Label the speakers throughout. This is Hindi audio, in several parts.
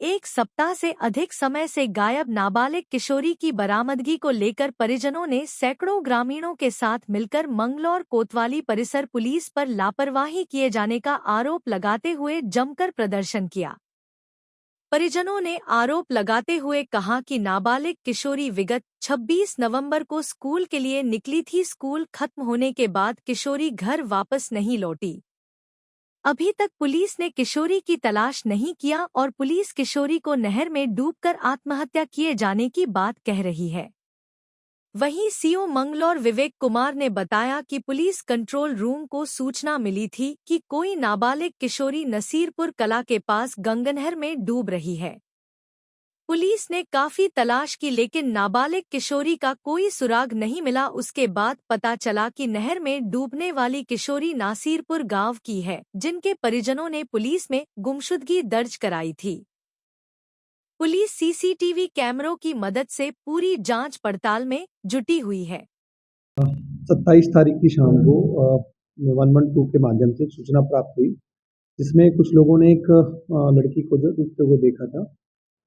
Speaker 1: एक सप्ताह से अधिक समय से गायब नाबालिग किशोरी की बरामदगी को लेकर परिजनों ने सैकड़ों ग्रामीणों के साथ मिलकर मंगलौर कोतवाली परिसर पुलिस पर लापरवाही किए जाने का आरोप लगाते हुए जमकर प्रदर्शन किया। परिजनों ने आरोप लगाते हुए कहा कि नाबालिग किशोरी विगत 26 नवंबर को स्कूल के लिए निकली थी। स्कूल खत्म होने के बाद किशोरी घर वापस नहीं लौटी। अभी तक पुलिस ने किशोरी की तलाश नहीं किया और पुलिस किशोरी को नहर में डूबकर आत्महत्या किए जाने की बात कह रही है। वहीं सीओ मंगलौर विवेक कुमार ने बताया कि पुलिस कंट्रोल रूम को सूचना मिली थी कि कोई नाबालिग किशोरी नसीरपुर कला के पास गंगनहर में डूब रही है। पुलिस ने काफी तलाश की लेकिन नाबालिग किशोरी का कोई सुराग नहीं मिला। उसके बाद पता चला कि नहर में डूबने वाली किशोरी नासीरपुर गांव की है, जिनके परिजनों ने पुलिस में गुमशुदगी दर्ज कराई थी। पुलिस सीसीटीवी कैमरों की मदद से पूरी जांच पड़ताल में जुटी हुई है।
Speaker 2: 27 तारीख की शाम को 112 के माध्यम से सूचना प्राप्त हुई, जिसमें कुछ लोगों ने एक लड़की को जो डूबते हुए देखा था।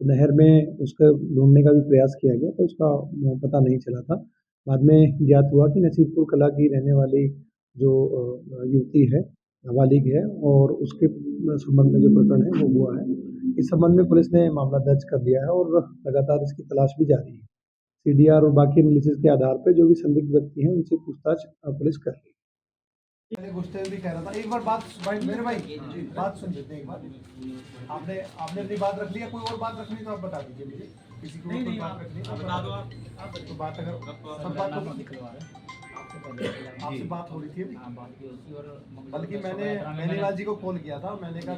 Speaker 2: नहर में उसका ढूंढने का भी प्रयास किया गया तो उसका पता नहीं चला था। बाद में ज्ञात हुआ कि नसीरपुर कला की रहने वाली जो युवती है, नाबालिग है, और उसके संबंध में जो प्रकरण है वो हुआ है। इस संबंध में पुलिस ने मामला दर्ज कर लिया है और लगातार इसकी तलाश भी जारी है। सीडीआर और बाकी एनालिसिस के आधार पर जो भी संदिग्ध व्यक्ति हैं उनसे पूछताछ पुलिस कर रही है।
Speaker 3: भी कह रहा था, एक बार बात भाई, मेरे भाई बात सुन लेते हैं। एक बार आपने अपनी बात रख लिया, कोई और बात रखनी तो आप बता दीजिए मुझे। किसी को कोई बात रखनी तो बता दो आप। तो बात अगर सब बात आपसे बात हो रही थी, बल्कि मैंने लाल जी को फोन किया था, मैंने कहा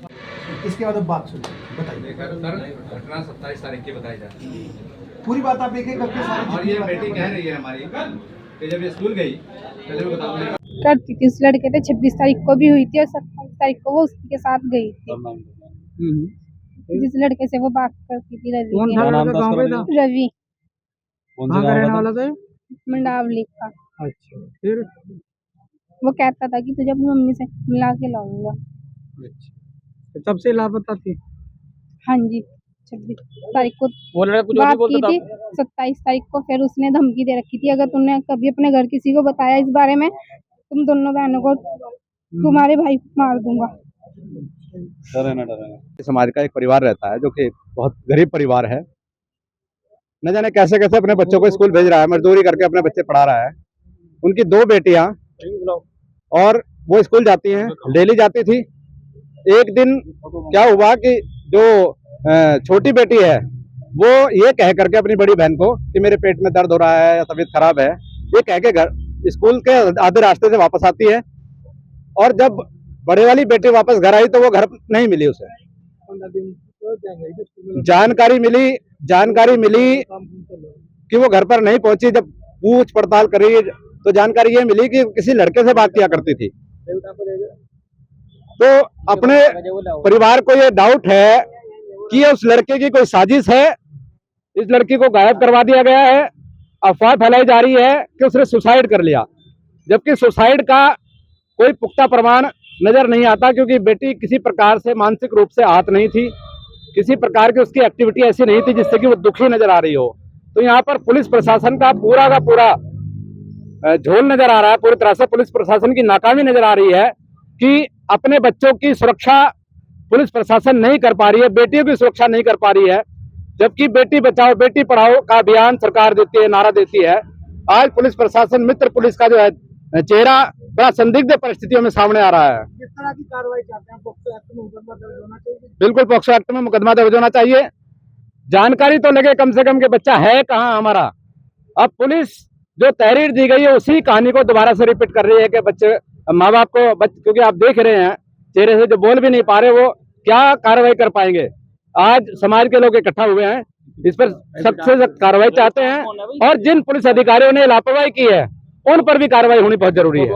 Speaker 3: इसके बाद अब बात सुनिए, बताइए।
Speaker 4: घटना 27 तारीख की बताई जा रही है,
Speaker 3: पूरी बात आप एक एक करके सारी।
Speaker 4: और ये बेटी कह रही है हमारी कि जब ये स्कूल गई पहले भी बताऊंगी
Speaker 5: करती थी। उस लड़के थे 26 तारीख को भी हुई थी और 27 तारीख को वो उसके साथ गई थी। जिस लड़के से वो बात करती थी, रवि।
Speaker 6: कौन था लड़का, गांव में था?
Speaker 5: रवि।
Speaker 6: कहाँ का रहने वाला था?
Speaker 5: मंडावली का।
Speaker 6: अच्छा, फिर
Speaker 5: वो कहता था कि तुझे अपनी मम्मी से मिला के लाऊंगा।
Speaker 6: अच्छा, तब से लापता थी?
Speaker 5: हाँ जी, 26 तारीख को
Speaker 6: वो लड़का कुछ
Speaker 5: बात
Speaker 6: बोलता
Speaker 5: की थी। 27 तारीख को फिर उसने धमकी दे रखी थी, अगर तुमने कभी अपने घर किसी को बताया इस बारे में, तुम दोनों बहनों को, तुम्हारे भाई को मार दूंगा।
Speaker 4: डरे समाज का एक परिवार रहता है जो कि बहुत गरीब परिवार है, न जाने कैसे कैसे अपने बच्चों को स्कूल भेज रहा है, मजदूरी करके अपने बच्चे पढ़ा रहा है। उनकी 2 बेटियां और वो स्कूल जाती हैं, डेली जाती थी। एक दिन क्या हुआ कि जो छोटी बेटी है वो ये कह करके अपनी बड़ी बहन को कि मेरे पेट में दर्द हो रहा है या तबीयत खराब है, ये कह के घर स्कूल के आधे रास्ते से वापस आती है। और जब बड़े वाली बेटी वापस घर आई तो वो घर नहीं मिली उसे। जानकारी मिली कि वो घर पर नहीं पहुंची। जब पूछ पड़ताल करी तो जानकारी ये मिली कि किसी लड़के से बात किया करती थी। तो अपने परिवार को ये डाउट है कि उस लड़के की कोई साजिश है, इस लड़की को गायब करवा दिया गया है। अफवाह फैलाई जा रही है कि उसने सुसाइड कर लिया, जबकि सुसाइड का कोई पुख्ता प्रमाण नजर नहीं आता, क्योंकि बेटी किसी प्रकार से मानसिक रूप से आहत नहीं थी, किसी प्रकार की उसकी एक्टिविटी ऐसी नहीं थी जिससे कि वो दुखी नजर आ रही हो। तो यहाँ पर पुलिस प्रशासन का पूरा झोल नजर आ रहा है। पूरी तरह से पुलिस प्रशासन की नाकामी नजर आ रही है कि अपने बच्चों की सुरक्षा पुलिस प्रशासन नहीं कर पा रही है, बेटियों की सुरक्षा नहीं कर पा रही है। जबकि बेटी बचाओ बेटी पढ़ाओ का अभियान सरकार देती है, नारा देती है। आज पुलिस प्रशासन मित्र पुलिस का जो है चेहरा बड़ा संदिग्ध परिस्थितियों में सामने आ रहा है।
Speaker 3: किस तरह की कार्रवाई चाहते हैं? पॉक्सो एक्ट में मुकदमा दर्ज होना चाहिए।
Speaker 4: बिल्कुल पॉक्सो एक्ट में मुकदमा दर्ज होना चाहिए। जानकारी तो लगे कम से कम कि बच्चा है कहाँ हमारा। अब पुलिस जो तहरीर दी गई है उसी कहानी को दोबारा से रिपीट कर रही है कि बच्चे माँ बाप को क्योंकि आप देख रहे हैं चेहरे से जो बोल भी नहीं पा रहे, वो क्या कार्रवाई कर पाएंगे। आज समाज के लोग इकट्ठा हुए हैं, इस पर सख्त से सख्त कार्रवाई चाहते हैं और जिन पुलिस अधिकारियों ने लापरवाही की है उन पर भी कार्रवाई होनी बहुत जरूरी है।